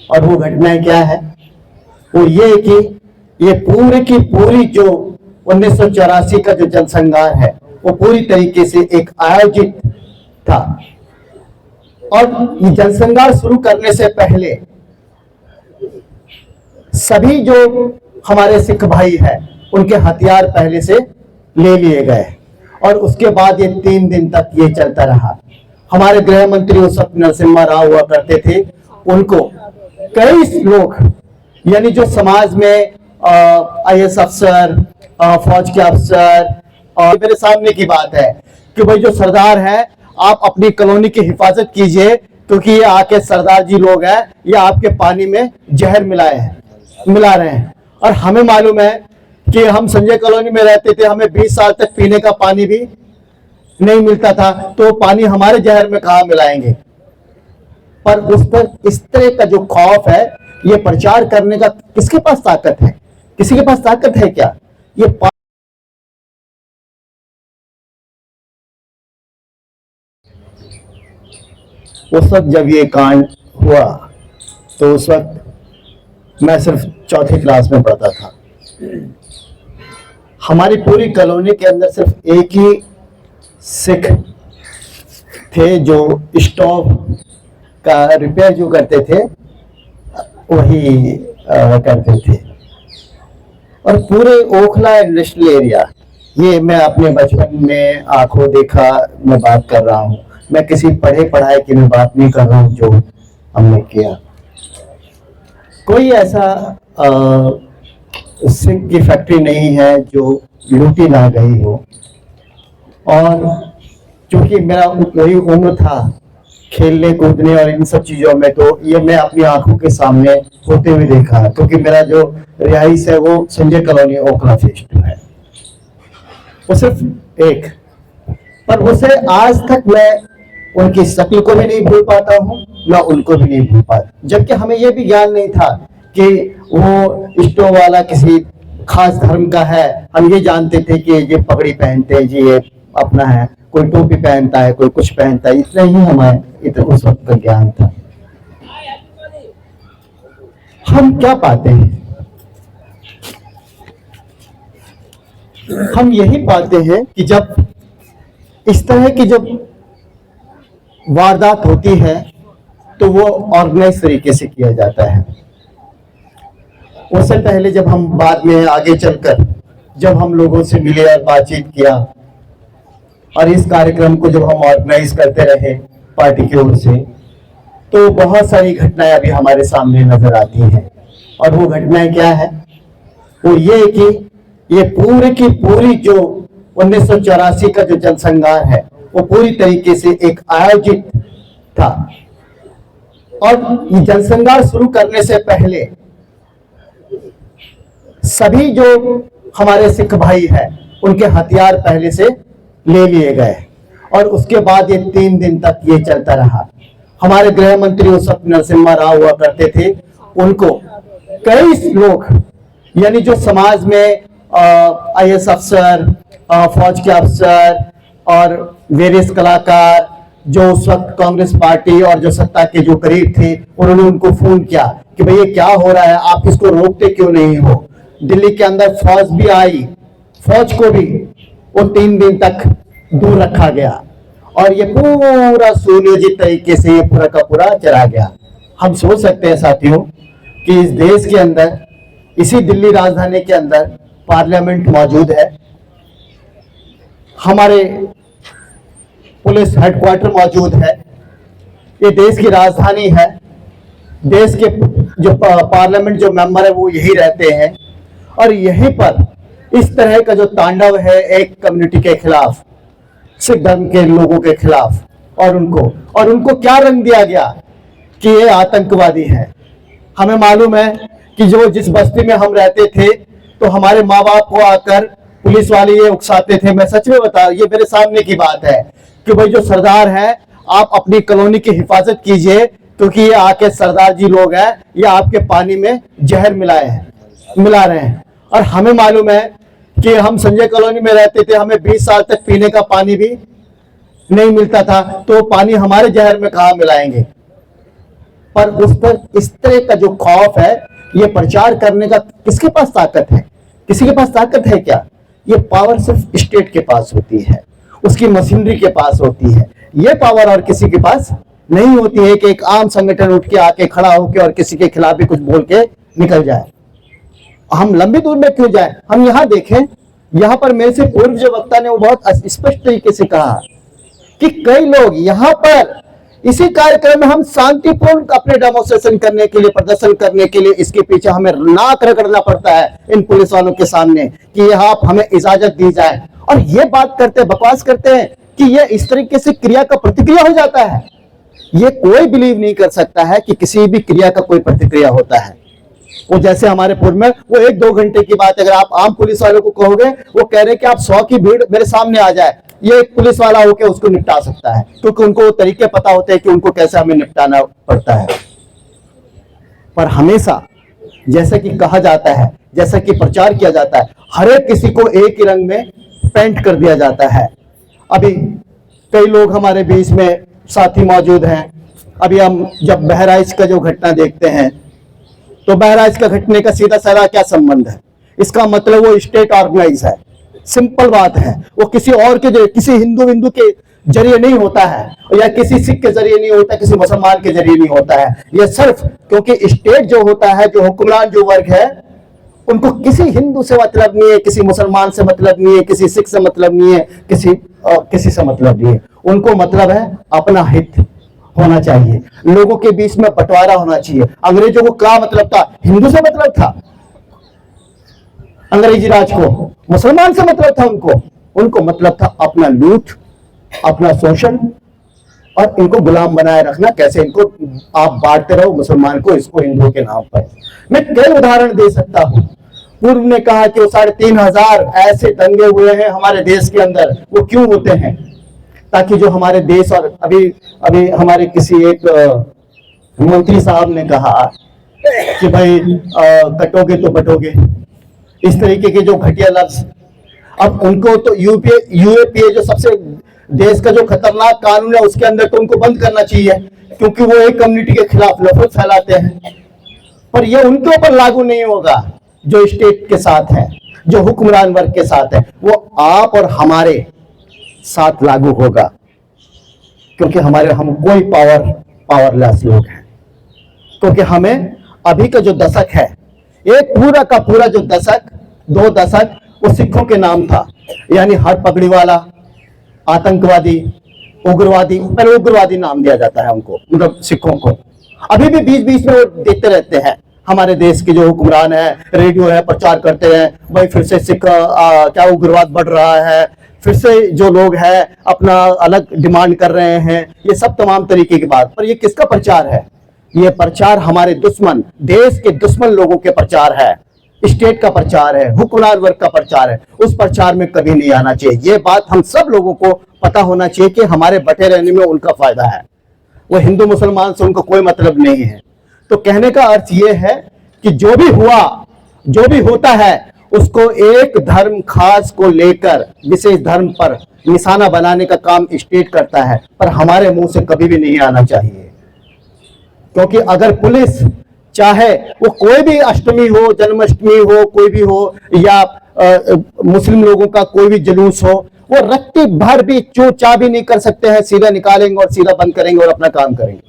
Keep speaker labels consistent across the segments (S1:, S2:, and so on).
S1: और वो घटनाएं क्या है? वो ये कि ये पूरी की पूरी जो 1984 का जो जनसंहार है वो पूरी तरीके से एक आयोजित था। और ये जनसंहार शुरू करने से पहले सभी जो हमारे सिख भाई हैं उनके हथियार पहले से ले लिए गए और उसके बाद ये 3 दिन तक ये चलता रहा। हमारे गृह मंत्री उस वक्त नरसिम्हा राव हुआ करते थे। उनको कई लोग यानी जो समाज में IAS अफसर, फौज के अफसर, और मेरे सामने की बात है कि भाई जो सरदार है आप अपनी कॉलोनी की हिफाजत कीजिए क्योंकि ये आके सरदार जी लोग हैं ये आपके पानी में जहर मिला रहे हैं। और हमें मालूम है कि हम संजय कॉलोनी में रहते थे, हमें 20 साल तक पीने का पानी भी नहीं मिलता था, तो पानी हमारे जहर में कहां मिलाएंगे। पर उस पर इस तरह का जो खौफ है ये प्रचार करने का किसके पास ताकत है? किसी के पास ताकत है क्या? ये उस वक्त जब ये कांड हुआ तो उस वक्त मैं सिर्फ 4th क्लास में पढ़ता था। हमारी पूरी कॉलोनी के अंदर सिर्फ एक ही सिख थे जो स्टोव का रिपेयर जो करते थे वही करते थे। और पूरे ओखला इंडस्ट्रियल एरिया, ये मैं अपने बचपन में आंखों देखा मैं बात कर रहा हूँ, मैं किसी पढ़े पढ़ाई की मैं बात नहीं कर रहा हूँ जो हमने किया। कोई ऐसा सिंक की फैक्ट्री नहीं है जो लूटी ना गई हो। और क्योंकि मेरा वही उम्र था खेलने कूदने और इन सब चीजों में, तो ये मैं अपनी आंखों के सामने होते हुए देखा क्योंकि मेरा जो रिहाइश है वो संजय कॉलोनी ओखला फेज 2 है। वो सिर्फ एक, पर उसे आज तक मैं उनकी शक्ल को भी नहीं भूल पाता हूँ ना उनको भी नहीं भूल पाता। जबकि हमें यह भी ज्ञान नहीं था कि वो स्टोव वाला किसी खास धर्म का है। हम ये जानते थे कि ये पगड़ी पहनते हैं जी, ये अपना है, कोई टोपी पहनता है, कोई कुछ पहनता है, इतना ही हमारे इतना उस वक्त का ज्ञान था। हम क्या पाते हैं? हम यही पाते हैं कि जब इस तरह की जब वारदात होती है तो वो ऑर्गेनाइज तरीके से किया जाता है। उससे पहले जब हम बाद में आगे चलकर जब हम लोगों से मिले और बातचीत किया और इस कार्यक्रम को जब हम ऑर्गेनाइज करते रहे पार्टी की ओर से, तो बहुत सारी घटनाएं अभी हमारे सामने नजर आती हैं। और वो घटनाएं क्या है? वो ये कि ये पूरी की पूरी जो 1984 का जो जनसंहार है वो पूरी तरीके से एक आयोजित था। और ये जनसंहार शुरू करने से पहले सभी जो हमारे सिख भाई हैं उनके हथियार पहले से ले लिए गए और उसके बाद ये 3 दिन तक ये चलता रहा। हमारे गृह मंत्री उस वक्त नरसिम्हा राव हुआ करते थे। उनको कई लोग यानी जो समाज में IAS अफसर, फौज के अफसर और वेरियस कलाकार जो उस वक्त कांग्रेस पार्टी और जो सत्ता के जो करीब थे, उन्होंने उनको फोन किया कि भाई ये क्या हो रहा है, आप इसको रोकते क्यों नहीं हो। दिल्ली के अंदर फौज भी आई, फौज को भी वो 3 दिन तक दूर रखा गया और ये पूरा सुनियोजित तरीके से ये पूरा का पूरा चला गया। हम सोच सकते हैं साथियों कि इस देश के अंदर, इसी दिल्ली राजधानी के अंदर पार्लियामेंट मौजूद है, हमारे पुलिस हेडक्वार्टर मौजूद है, ये देश की राजधानी है, देश के जो पार्लियामेंट जो मेंबर है वो यही रहते हैं। और यहीं पर इस तरह का जो तांडव है एक कम्युनिटी के खिलाफ, सिख धर्म के लोगों के खिलाफ, और उनको क्या रंग दिया गया कि ये आतंकवादी है। हमें मालूम है कि जो जिस बस्ती में हम रहते थे तो हमारे माँ बाप को आकर पुलिस वाले ये उकसाते थे। मैं सच में बता, ये मेरे सामने की बात है कि भाई जो सरदार है आप अपनी कॉलोनी की हिफाजत कीजिए क्योंकि ये आके सरदार जी लोग हैं ये आपके पानी में जहर मिला रहे हैं। और हमें मालूम है कि हम संजय कॉलोनी में रहते थे, हमें 20 साल तक पीने का पानी भी नहीं मिलता था, तो पानी हमारे जहर में कहां मिलाएंगे। पर उस पर इस तरह का जो खौफ है, ये प्रचार करने का किसके पास ताकत है? किसी के पास ताकत है क्या? ये पावर सिर्फ स्टेट के पास होती है, उसकी मशीनरी के पास होती है। ये पावर और किसी के पास नहीं होती है कि एक आम संगठन उठ के आके खड़ा होके और किसी के खिलाफ भी कुछ बोल के निकल जाए। हम लंबी दूर में क्यों जाए? हम यहाँ देखें, यहाँ पर मेरे से पूर्व जो वक्ता ने वो बहुत स्पष्ट तरीके से कहा कि कई लोग यहाँ पर इसी कार्यक्रम में हम शांतिपूर्ण अपने डेमोन्स्ट्रेशन करने के लिए, प्रदर्शन करने के लिए, इसके पीछे हमें नाक रगड़ना पड़ता है इन पुलिस वालों के सामने कि यह आप हमें इजाजत दी जाए। और ये बात करते हैं, बकवास करते हैं कि ये इस तरीके से क्रिया का प्रतिक्रिया हो जाता है। ये कोई बिलीव नहीं कर सकता है कि किसी भी क्रिया का कोई प्रतिक्रिया होता है। वो जैसे हमारे पूर्व में वो 1-2 घंटे की बात, अगर आप आम पुलिस वालों को कहोगे, वो कह रहे कि आप 100 की भीड़ मेरे सामने आ जाए, ये एक पुलिस वाला होकर उसको निपटा सकता है, क्योंकि उनको वो तरीके पता होते हैं कि उनको कैसे हमें निपटाना पड़ता है। पर हमेशा जैसा कि कहा जाता है, जैसा कि प्रचार किया जाता है, हर एक किसी को एक ही रंग में पेंट कर दिया जाता है। अभी कई लोग हमारे बीच में साथी मौजूद हैं। अभी हम जब बहराइच का जो घटना देखते हैं, तो बहराइच का घटने का सीधा साधा क्या संबंध है? इसका मतलब वो स्टेट ऑर्गेनाइज है। सिंपल बात है, वो किसी और के, किसी हिंदू के जरिए नहीं होता है, या किसी सिख के जरिए नहीं होता, किसी मुसलमान के जरिए नहीं होता है। ये सिर्फ क्योंकि स्टेट जो होता है, जो हुक्मरान जो वर्ग है, उनको किसी हिंदू से मतलब नहीं है, किसी मुसलमान से मतलब नहीं है, किसी सिख से मतलब नहीं है, किसी से मतलब नहीं है। उनको मतलब है अपना हित होना चाहिए, लोगों के बीच में बंटवारा होना चाहिए। अंग्रेजों को क्या मतलब था? हिंदू से मतलब था अंग्रेजी राज को, मुसलमान से मतलब था उनको मतलब था अपना लूट, अपना शोषण, और इनको गुलाम बनाए रखना। कैसे इनको आप बांटते रहो, मुसलमान को, इसको हिंदू के नाम पर। मैं कई उदाहरण दे सकता हूं। पूर्व ने कहा कि वो 3,500 ऐसे दंगे हुए हैं हमारे देश के अंदर। वो क्यों होते हैं? ताकि जो हमारे देश, और अभी हमारे किसी एक मंत्री साहब ने कहा कि भाई कटोगे तो बटोगे, इस तरीके के जो घटिया लफ्ज। अब उनको तो यूएपीए जो सबसे देश का जो खतरनाक कानून है, उसके अंदर तो उनको बंद करना चाहिए, क्योंकि वो एक कम्युनिटी के खिलाफ नफरत फैलाते हैं। पर ये उनके ऊपर लागू नहीं होगा जो स्टेट के साथ है, जो हुक्मरान वर्ग के साथ है। वो आप और हमारे साथ लागू होगा, क्योंकि हम कोई पावरलेस लोग हैं। क्योंकि हमें अभी का जो दशक है, एक पूरा का पूरा जो दशक, 2 दशक, वो सिखों के नाम था। यानी हर पगड़ी वाला, आतंकवादी, उग्रवादी, पहले उग्रवादी नाम दिया जाता है उनको, मतलब सिखों को। अभी भी बीच बीच में वो देखते रहते हैं, हमारे देश के जो हुक्मरान है, रेडियो है, प्रचार करते हैं, भाई फिर से सिख क्या उग्रवाद बढ़ रहा है, फिर से जो लोग हैं अपना अलग डिमांड कर रहे हैं। ये सब तमाम तरीके की बात। पर ये किसका प्रचार है? ये प्रचार हमारे दुश्मन, देश के दुश्मन लोगों के प्रचार है, स्टेट का प्रचार है, हुक्मरान वर्ग का प्रचार है। उस प्रचार में कभी नहीं आना चाहिए। ये बात हम सब लोगों को पता होना चाहिए कि हमारे बटे रहने में उनका फायदा है। वो हिंदू मुसलमान से उनको कोई मतलब नहीं है। तो कहने का अर्थ ये है कि जो भी हुआ, जो भी होता है, उसको एक धर्म खास को लेकर विशेष धर्म पर निशाना बनाने का काम स्टेट करता है, पर हमारे मुंह से कभी भी नहीं आना चाहिए। क्योंकि अगर पुलिस चाहे वो कोई भी अष्टमी हो, जन्माष्टमी हो, कोई भी हो, या मुस्लिम लोगों का कोई भी जुलूस हो, वो रत्ती भर भी चूचा भी नहीं कर सकते हैं। सीधा निकालेंगे और सीधा बंद करेंगे और अपना काम करेंगे।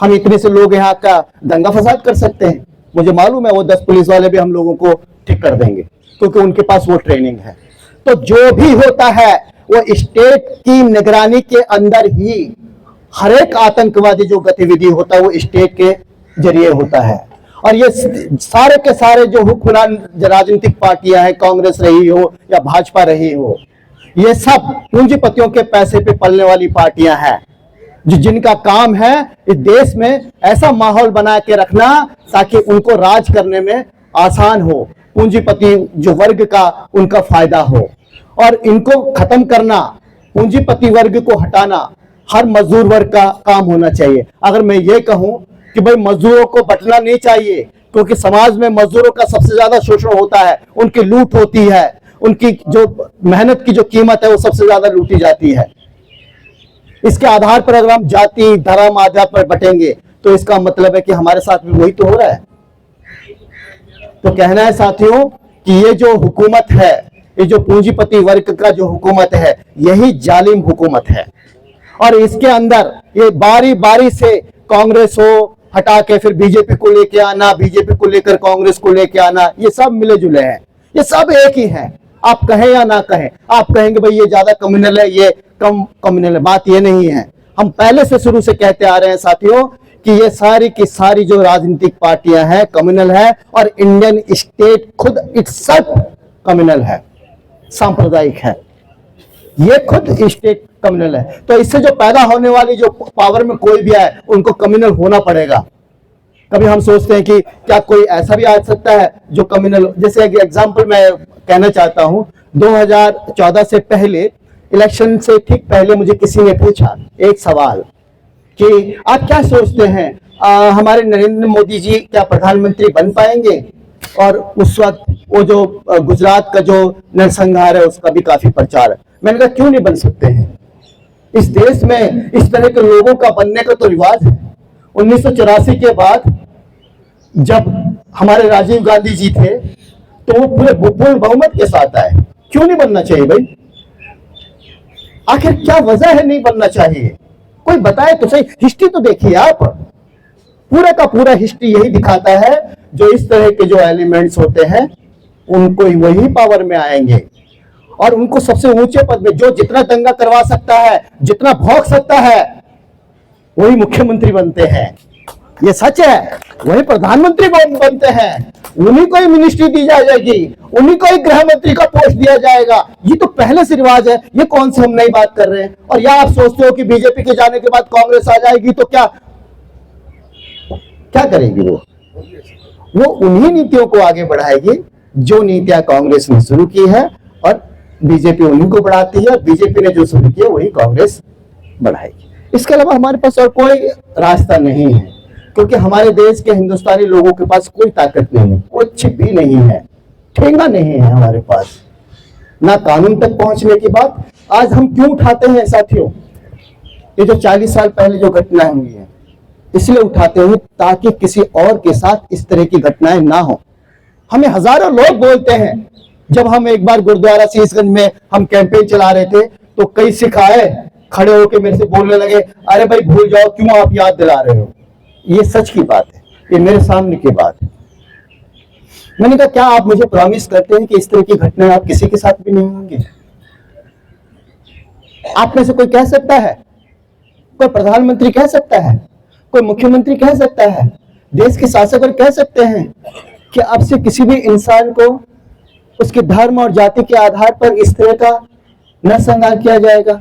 S1: हम इतने से लोग यहाँ का दंगा फसाद कर सकते हैं। मुझे मालूम है वो 10 पुलिस वाले भी हम लोगों को ठीक कर देंगे, क्योंकि उनके पास वो ट्रेनिंग है। तो जो भी होता है वो स्टेट की निगरानी के अंदर ही, हर एक आतंकवादी जो गतिविधि होता है वो स्टेट के जरिए होता है। और ये सारे के सारे जो हुक्मरान राजनीतिक पार्टियां हैं, कांग्रेस रही हो या भाजपा रही हो, ये सब पूंजीपतियों के पैसे पे पलने वाली पार्टियां हैं, जिनका काम है इस देश में ऐसा माहौल बना के रखना ताकि उनको राज करने में आसान हो, पूंजीपति जो वर्ग का उनका फायदा हो, और इनको खत्म करना, पूंजीपति वर्ग को हटाना हर मजदूर वर्ग का काम होना चाहिए। अगर मैं ये कहूं कि भाई मजदूरों को बंटना नहीं चाहिए, क्योंकि समाज में मजदूरों का सबसे ज्यादा शोषण होता है, उनकी लूट होती है, उनकी जो मेहनत की जो कीमत है वो सबसे ज्यादा लूटी जाती है। इसके आधार पर अगर हम जाति धर्म आधार पर बटेंगे तो इसका मतलब है कि हमारे साथ भी वही तो हो रहा है। तो कहना है साथियों कि ये जो हुकूमत है, ये जो पूंजीपति वर्ग का जो हुकूमत है, यही जालिम हुकूमत है। और इसके अंदर ये बारी बारी से कांग्रेस हो हटा के फिर बीजेपी को लेके आना, बीजेपी को लेकर कांग्रेस को लेके आना, ये सब मिले जुले हैं, ये सब एक ही हैं। आप कहें या ना कहें, आप कहेंगे भाई ये ज्यादा कम्युनल है, ये कम कम्युनल है, बात ये नहीं है। हम पहले से शुरू से कहते आ रहे हैं साथियों कि ये सारी की सारी जो राजनीतिक पार्टियां हैं कम्युनल है, और इंडियन स्टेट खुद इटसेल्फ कम्युनल है, सांप्रदायिक है, ये खुद स्टेट कम्युनल है। तो इससे जो पैदा होने वाली जो पावर में कोई भी आए उनको कम्युनल होना पड़ेगा। कभी हम सोचते हैं कि क्या कोई ऐसा भी आ सकता है जो कम्युनल, जैसे एक एग्जांपल मैं कहना चाहता हूं, 2014 से पहले, इलेक्शन से ठीक पहले मुझे किसी ने पूछा एक सवाल कि आप क्या सोचते हैं हमारे नरेंद्र मोदी जी क्या प्रधानमंत्री बन पाएंगे? और उस वक्त वो जो गुजरात का जो नरसंहार है उसका भी काफी प्रचार है। मैंने कहा क्यों नहीं बन सकते हैं? इस देश में इस तरह के लोगों का बनने का तो रिवाज है। 1984 के बाद जब हमारे राजीव गांधी जी थे तो वो पूरे पूर्ण बहुमत के साथ आए। क्यों नहीं बनना चाहिए भाई? आखिर क्या वजह है नहीं बनना चाहिए? कोई बताए तो सही। हिस्ट्री तो देखिए आप, पूरा का पूरा हिस्ट्री यही दिखाता है जो इस तरह के जो एलिमेंट्स होते हैं उनको वही पावर में आएंगे, और उनको सबसे ऊंचे पद में, जो जितना दंगा करवा सकता है, जितना भौंक सकता है, वही मुख्यमंत्री बनते हैं। ये सच है। वही प्रधानमंत्री बनते हैं, उन्हीं को ही मिनिस्ट्री दी जाएगी, उन्हीं को ही गृह मंत्री का पोस्ट दिया जाएगा। ये तो पहले से रिवाज है, ये कौन से हम नई बात कर रहे हैं? और या आप सोचते हो कि बीजेपी के जाने के बाद कांग्रेस आ जाएगी तो क्या क्या करेगी? वो उन्हीं नीतियों को आगे बढ़ाएगी जो नीतियां कांग्रेस ने शुरू की है, और बीजेपी उन्हीं को बढ़ाती है, और बीजेपी ने जो शुरू किया वही कांग्रेस बढ़ाएगी। इसके अलावा हमारे पास और कोई रास्ता नहीं है, क्योंकि हमारे देश के हिंदुस्तानी लोगों के पास कोई ताकत नहीं है, कोई छिप भी नहीं है, ठेंगा नहीं है हमारे पास, ना कानून तक पहुंचने की बात। आज हम क्यों उठाते हैं साथियों? ये जो 40 साल पहले जो घटनाएं हुई है, इसलिए उठाते हैं ताकि किसी और के साथ इस तरह की घटनाएं ना हो। हमें हजारों लोग बोलते हैं। जब हम एक बार गुरुद्वारा शीशगंज में हम कैंपेन चला रहे थे तो कई सिख आए, खड़े होकर मेरे से बोलने लगे, अरे भाई भूल जाओ, क्यों आप याद दिला रहे हो? ये सच की बात है, ये मेरे सामने की बात है। मैंने कहा क्या आप मुझे प्रॉमिस करते हैं कि इस तरह की घटनाएं आप किसी के साथ भी नहीं होंगी? आप में से कोई कह सकता है? कोई प्रधानमंत्री कह सकता है? कोई मुख्यमंत्री कह सकता है? देश के शासक कह सकते हैं कि अब से किसी भी इंसान को उसके धर्म और जाति के आधार पर इस तरह का नरसंहार किया जाएगा?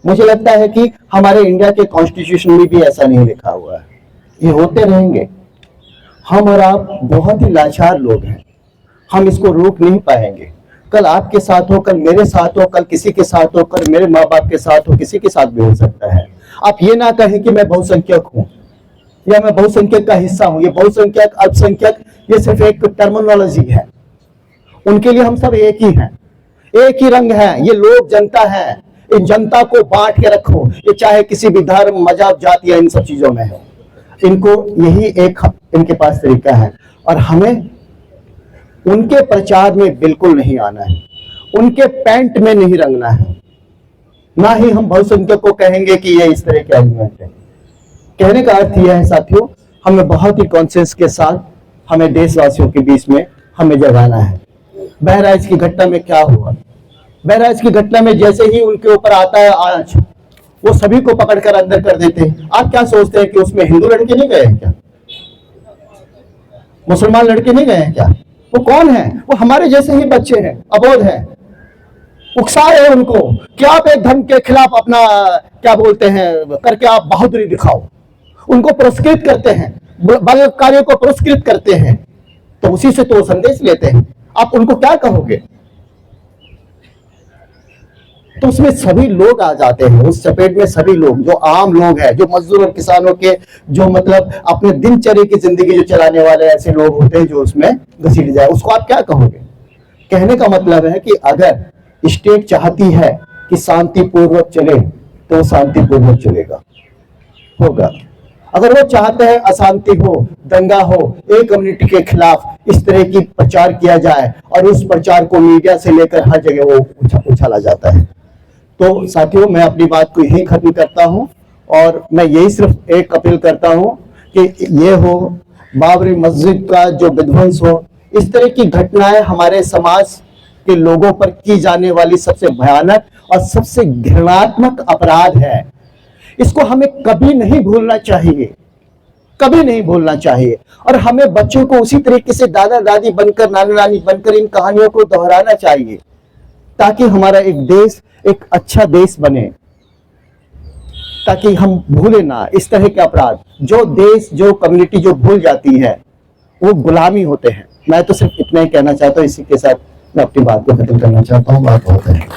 S1: मुझे लगता है कि हमारे इंडिया के कॉन्स्टिट्यूशन में भी ऐसा नहीं लिखा हुआ है। ये होते रहेंगे। हम और आप बहुत ही लाचार लोग हैं, हम इसको रोक नहीं पाएंगे। कल आपके साथ हो, कल मेरे साथ हो, कल किसी के साथ हो, कल मेरे माँ बाप के साथ हो, किसी के साथ भी हो सकता है। आप ये ना कहें कि मैं बहुसंख्यक हूं या मैं बहुसंख्यक का हिस्सा हूं। ये बहुसंख्यक, अल्पसंख्यक, ये सिर्फ एक टर्मिनोलॉजी है। उनके लिए हम सब एक ही हैं, एक ही रंग है। ये लोग जनता है। इन जनता को बांट के रखो, ये चाहे किसी भी धर्म, मजहब, जाति या इन सब चीजों में है। इनको यही एक इनके पास तरीका है, और हमें उनके प्रचार में बिल्कुल नहीं आना है, उनके पैंट में नहीं रंगना है। ना ही हम बहुसंख्यक को कहेंगे कि ये इस तरह के एलिमेंट है। कहने का अर्थ यह है साथियों, हमें बहुत ही कॉन्शियस के साथ हमें देशवासियों के बीच में हमें जगाना है। बहराइच की घटना में क्या हुआ? बहराइच की घटना में जैसे ही उनके ऊपर आता है आंच, वो सभी को पकड़कर अंदर कर देते हैं। आप क्या सोचते हैं कि उसमें हिंदू लड़के नहीं गए हैं क्या? मुसलमान लड़के नहीं गए हैं क्या? वो कौन है? वो हमारे जैसे ही बच्चे हैं, अबोध हैं। उकसाए है उनको कि आप एक धर्म के खिलाफ अपना क्या बोलते हैं करके आप बहादुरी दिखाओ। उनको पुरस्कृत करते हैं, बलात्कारियों को पुरस्कृत करते हैं, तो उसी से तो संदेश लेते हैं। आप उनको क्या कहोगे? तो उसमें सभी लोग आ जाते हैं, उस चपेट में सभी लोग, जो आम लोग हैं, जो मजदूर और किसानों के, जो मतलब अपने दिनचर्या की जिंदगी जो चलाने वाले ऐसे लोग होते हैं जो उसमें घसीट जाए। उसको आप क्या कहोगे? कहने का मतलब है कि अगर स्टेट चाहती है कि शांतिपूर्वक चले तो शांतिपूर्वक चलेगा, होगा। अगर वो चाहते हैं अशांति हो, दंगा हो, एक कम्युनिटी के खिलाफ इस तरह की प्रचार किया जाए और उस प्रचार को मीडिया से लेकर हर जगह वो उछाला जाता है। तो साथियों, मैं अपनी बात को यही खत्म करता हूं और मैं यही सिर्फ एक अपील करता हूं कि ये हो बाबरी मस्जिद का जो विध्वंस हो, इस तरह की घटनाएं हमारे समाज के लोगों पर की जाने वाली सबसे भयानक और सबसे घृणात्मक अपराध है। इसको हमें कभी नहीं भूलना चाहिए, कभी नहीं भूलना चाहिए। और हमें बच्चों को उसी तरीके से दादा दादी बनकर, नाना नानी बनकर इन कहानियों को दोहराना चाहिए, ताकि हमारा एक देश एक अच्छा देश बने, ताकि हम भूले ना इस तरह के अपराध। जो देश, जो कम्युनिटी जो भूल जाती है वो गुलामी होते हैं। मैं तो सिर्फ इतना ही कहना चाहता हूँ। इसी के साथ मैं अपनी बात को खत्म करना चाहता हूँ। बात होता है।